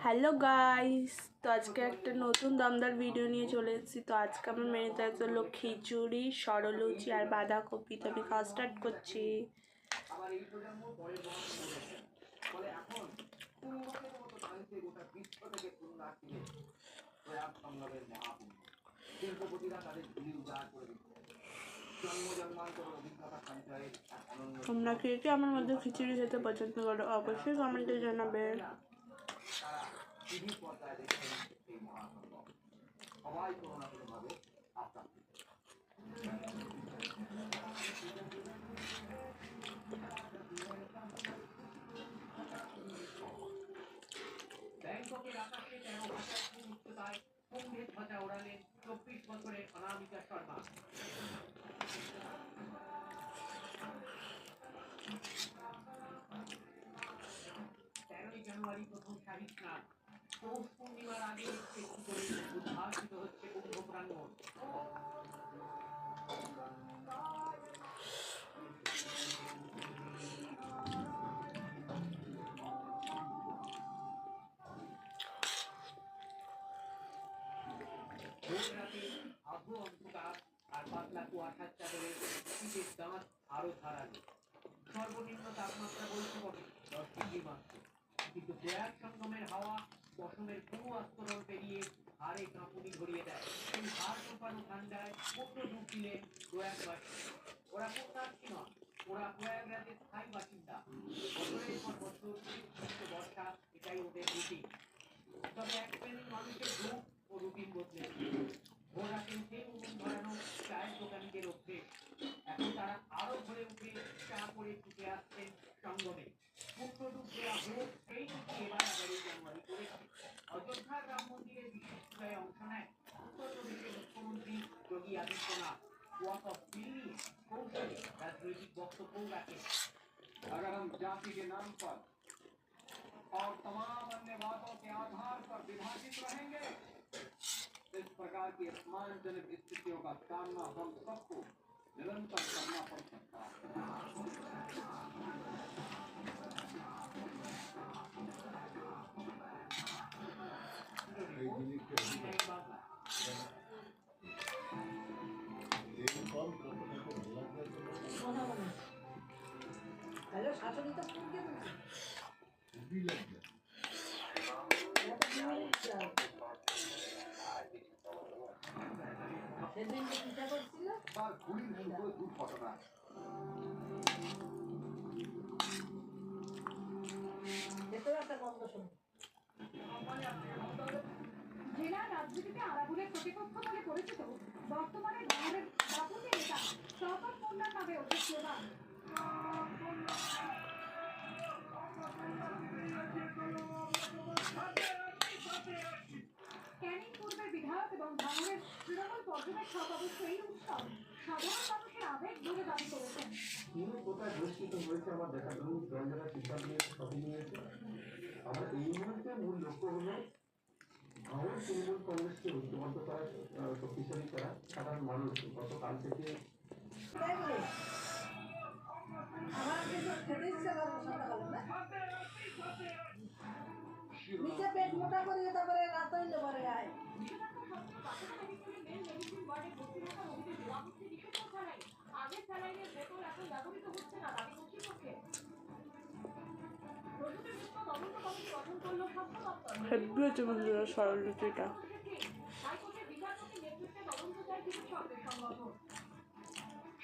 Hello guys, তো আজকে একটা নতুন দমদার ভিডিও নিয়ে চলে এসেছি। তো আজকে আমার মেনুতে হলো খিচুড়ি, সরলুচি আর বাঁধাকপি। তো আমি খাওয়া স্টার্ট করছি। তোমরা কে কে আমার মধ্যে খিচুড়ি খেতে পছন্দ করো অবশ্যই কমেন্টে জানাবে। ব্যাংককের আকাশে 13 হাজার ফুট উচ্চতায় কুম্ভের ধ্বজা ওড়ালেন 24 বছরের অনামিকা শর্মা। 13 জানুয়ারি প্রথম শাহী স্নান। পৌষ পূর্ণিমার আগে একটু করে উদ্ভাসিত হচ্ছে কুম্ভ প্রাঙ্গণ। আবু অন্ধকার আর পাতলা কুয়াশার চাদরে শীতের দাঁত আরো ধারালো। সর্বনিম্ন তাপমাত্রা বলতে পারে 10 ডিগ্রি মাত্র, কিন্তু প্রয়াগ সঙ্গমের হাওয়া পশমের কোনো আস্তরণ পেরিয়ে হাড়ে কাঁপুনি ধরিয়ে দেয়। এই হাড় কাঁপানো ঠান্ডায় পূর্ণ ডুব দিলেন প্রয়াগবাসী। ওরা পুণ্যার্থী নয়, ওরা প্রয়াগরাজের স্থায়ী বাসিন্দা। বছরের পর বছর বর্ষা, এটাই ওদের রুটিন। তবে এক শ্রেণীর মানুষের রূপ ও রুটিন বদলে ভোর রাতে উঠে উনুন ধরানো চায়ের দোকানিদের অভ্যেস। এখন তারা আরো ভরে উঠে চা করে ছুটে আসছেন সঙ্গমে। পূর্ণ ডুব দেওয়া হোক, সেই নীতি এবার 11 জানুয়ারি করেছে। অযোধ্যার রাম মন্দিরের বিশেষ পূজায় অংশ নেয় উত্তরপ্রদেশের মুখ্যমন্ত্রী যোগী আদিত্যনাথ। ওয়াক অফ বিল নিয়ে কৌশলে রাজনৈতিক বক্তব্যও রাখেন। अगर हम जाति के नाम पर और तमाम अन्य बातों के आधार पर विभाजित रहेंगे, इस प्रकार की अपमानजनक स्थितियों का सामना हम सबको निरंतर करना पड़ सकता है। हेलो शासनी तो फूल के भी लग गया। সেদিন যে পূজা করছিল তার গুলির মধ্যে দুর্ঘটনা। ভেতরে একটা গন্ধ শুনি। জেলা রাজনীতিতে আরাবুলের প্রতিপক্ষ বলে পরিচিত বর্তমানে ভারতের বাবুকে নেতা সরকার কন্যার নামে ওঠে স্লোগান। ক্যানিং পূর্বের বিধায়ক এবং ভাঙড়ের তৃণমূল পর্যবেক্ষক অবশ্য এই উৎসব সাধারণ মানুষের আবেগ বলে দাবি করেছেন। কোথায় বহিষ্কৃত হয়েছে আমার দেখা ধরুন যারা সিদ্ধান্ত নিয়েছে সবই নিয়েছে। আমার এই মুহূর্তে মূল লক্ষ্য হলো ভাঙড় তৃণমূল কংগ্রেসকে ঐক্যবদ্ধ করা, শক্তিশালী করা। সাধারণ মানুষ গতকাল থেকে নিচে পেট মোটা করিয়ে তারপরে রাত হইলে পরে আয়। হেব্বি হচ্ছে বন্ধুরা সরলুচিটা।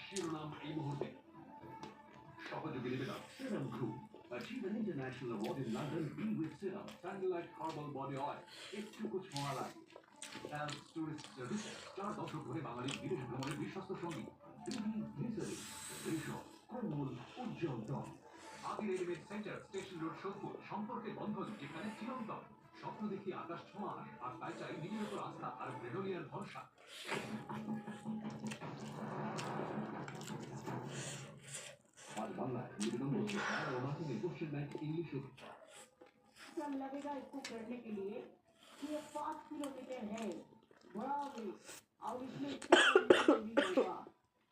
শিরোনাম এই মুহূর্তে সহযোগী নিবেদন serum group achieve an international award in London. Be with Serum Sunlight Herbal Body Oil. একটুকু ছোঁয়া লাগে। Health Tourist Service 4 দশক ধরে বাঙালির বিদেশ ভ্রমণের বিশ্বস্ত সঙ্গী। কোমল উজ্জ্বল দম। আদি readymade centre, station road, Sodepur. সম্পর্কের বন্ধন যেখানে চিরন্তন। স্বপ্ন দেখি আকাশ ছোঁয়া, আর তাই চাই নিজের উপর আস্থা আর ব্রেডোলিয়ার ভরসা। सब लगेगा इसको करने के लिए कि ये 5 किलोमीटर है, बड़ा और इसमें होगा,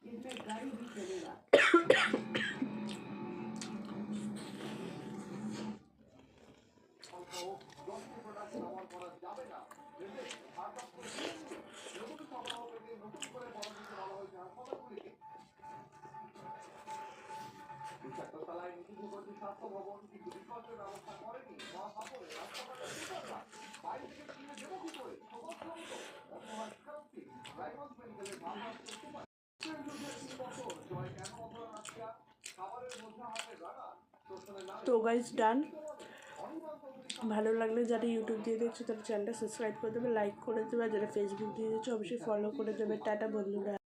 इसमें गाड़ी भी चलेगा। তলায় নীতিভূপতি স্বাস্থ্য ভবন কিন্তু বিকল্পের ব্যবস্থা করেনি মহাসাগরে রাস্তাঘাটে দোকানদার বাইরে থেকে কিনে দেবো কি করে সমস্ত অসহায় শিক্ষার্থী রায়গঞ্জ মেডিকেলের ভারপ্রাপ্ত সুপার 3 বছর জয় কেন অপরাধ রাখিয়া খাবারের মধ্যে হাতে রাখা শোষণের নামে তো গাইস ডান। ভালো লাগলে যারা ইউটিউব দিয়ে দেখছো তারা চ্যানেলটা সাবস্ক্রাইব করে দেবে, লাইক করে দেবে, আর যারা ফেসবুক দিয়ে দেখছো অবশ্যই ফলো করে দেবে। টাটা বন্ধুরা।